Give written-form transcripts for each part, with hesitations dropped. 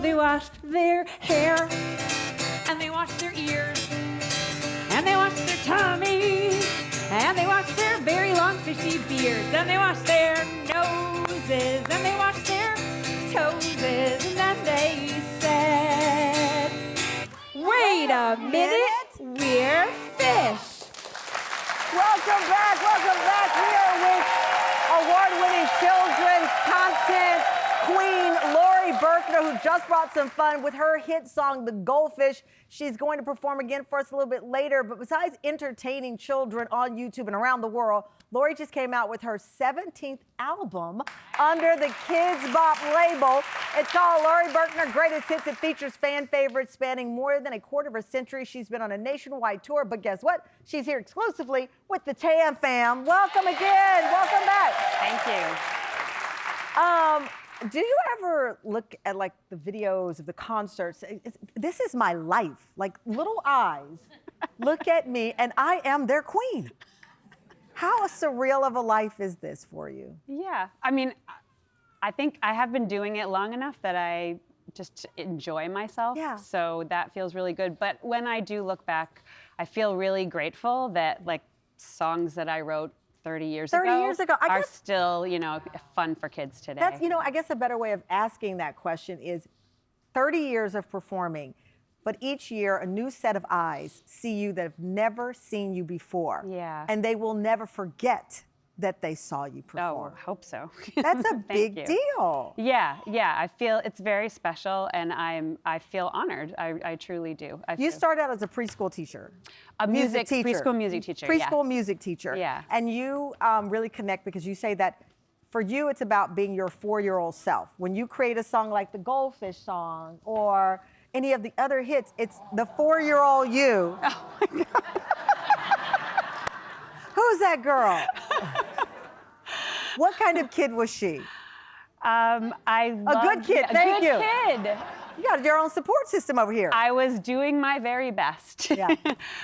they washed their hair, and they washed their ears, and they washed their tummies, and they washed their very long fishy beards, and they washed their noses, and they washed their toeses, and then they said, wait a minute, we're fish. Welcome back, welcome back. We are with award-winning children's content queen, Laurie Berkner, who just brought some fun with her hit song, The Goldfish. She's going to perform again for us a little bit later, but besides entertaining children on YouTube and around the world, Laurie just came out with her 17th album under the Kids Bop label. It's called Laurie Berkner Greatest Hits. It features fan favorites spanning more than a quarter of a century. She's been on a nationwide tour, but guess what? She's here exclusively with the Tam Fam. Welcome again. Welcome back. Thank you. Do you ever look at like the videos of the concerts? This is my life. Like little eyes look at me and I am their queen. How surreal of a life is this for you? Yeah, I mean, I think I have been doing it long enough that I just enjoy myself. Yeah. So that feels really good. But when I do look back, I feel really grateful that like songs that I wrote 30 years ago are still, you know, fun for kids today. That's, you know, I guess a better way of asking that question is 30 years of performing, but each year a new set of eyes see you that have never seen you before. Yeah. And they will never forget that they saw you perform. Oh, I hope so. That's a big deal. Yeah, I feel it's very special, and I feel honored. I truly do. You started out as a preschool teacher. A music teacher. Preschool music teacher. Preschool music teacher. Yeah. And you really connect because you say that for you it's about being your 4-year-old self. When you create a song like the Goldfish song or any of the other hits, it's the 4-year-old you. Oh my God. Who's that girl? What kind of kid was she? A good kid, thank you. A good kid. You got your own support system over here. I was doing my very best. Yeah.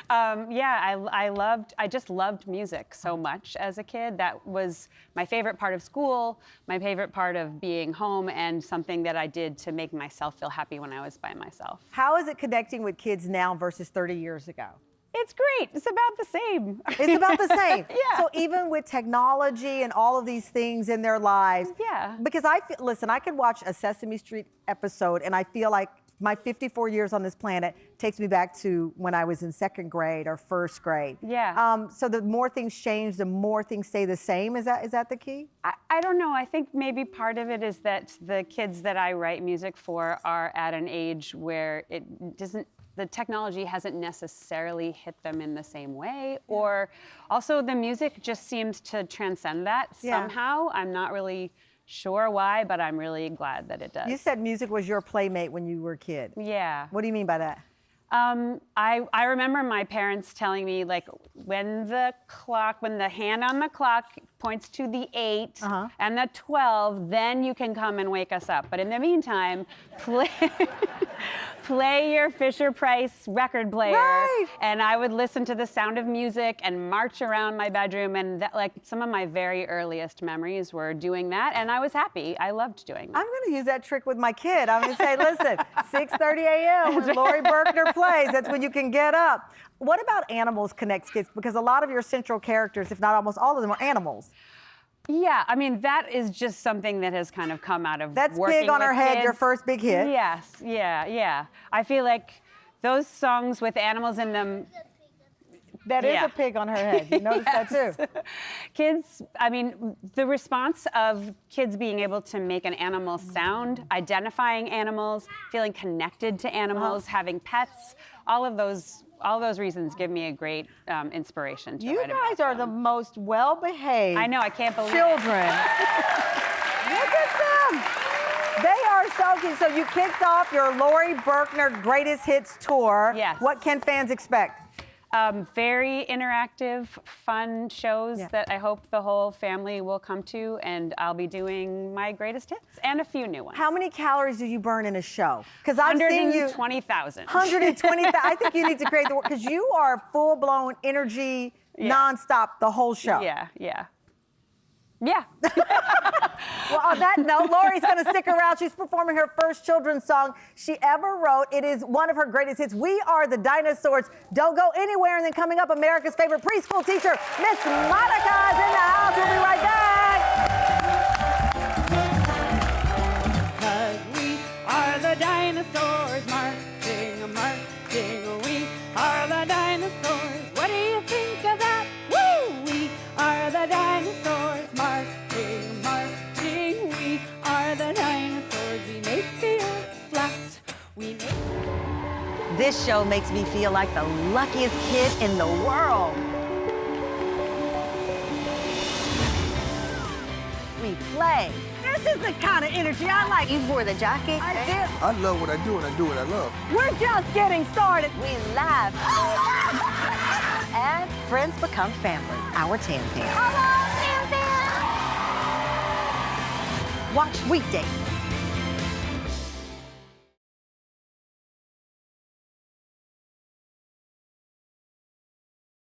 I just loved music so much as a kid. That was my favorite part of school, my favorite part of being home, and something that I did to make myself feel happy when I was by myself. How is it connecting with kids now versus 30 years ago? It's great. It's about the same. It's about the same. Yeah. So even with technology and all of these things in their lives, yeah. Because listen, I could watch a Sesame Street episode and I feel like my 54 years on this planet takes me back to when I was in 2nd grade or 1st grade. Yeah. So the more things change, the more things stay the same. Is that the key? I don't know. I think maybe part of it is that the kids that I write music for are at an age where the technology hasn't necessarily hit them in the same way, or also the music just seems to transcend that somehow. I'm not really sure why, but I'm really glad that it does. You said music was your playmate when you were a kid. Yeah. What do you mean by that? I remember my parents telling me, like, when the hand on the clock points to the 8 and the 12, then you can come and wake us up. But in the meantime, play your Fisher-Price record player. Right. And I would listen to The Sound of Music and march around my bedroom. And like some of my very earliest memories were doing that. And I was happy. I loved doing that. I'm going to use that trick with my kid. I'm going to say, listen, 6:30 a.m. when Laurie Berkner plays, that's when you can get up. What about animals connects kids? Because a lot of your central characters, if not almost all of them, are animals. Yeah, I mean, that is just something that has kind of come out of That's working Pig on with Her Head, kids. your first big hit. Yes, yeah. I feel like those songs with animals in them. That is a pig on her head. You noticed that too. Kids, I mean, the response of kids being able to make an animal sound, identifying animals, feeling connected to animals, having pets, all of those reasons give me a great inspiration to write about. You guys are the most well-behaved. I know, I can't believe children. Look at them. They are so cute. So you kicked off your Laurie Berkner Greatest Hits tour. Yes. What can fans expect? Very interactive, fun shows that I hope the whole family will come to, and I'll be doing my greatest hits and a few new ones. How many calories do you burn in a show? Because I've seen you 120,000. 120,000. I think you need to create the work because you are full-blown energy, nonstop the whole show. Yeah. Yeah. Well, on that note, Laurie's going to stick around. She's performing her first children's song she ever wrote. It is one of her greatest hits. We Are the Dinosaurs. Don't go anywhere. And then coming up, America's favorite preschool teacher, Miss Monica's in the house. We'll be right back. 'Cause we are the dinosaurs marching, marching. We are the dinosaurs. What do you think of that? Woo! We are the dinosaurs marching, marching. We are the dinosaurs. We make the earth flat. We make... This show makes me feel like the luckiest kid in the world. We play. This is the kind of energy I like. You wore the jacket. I did. I love what I do, and I do what I love. We're just getting started. We laugh. And friends become family. Our Tan Fam. Hello, Tan Fam. Watch weekdays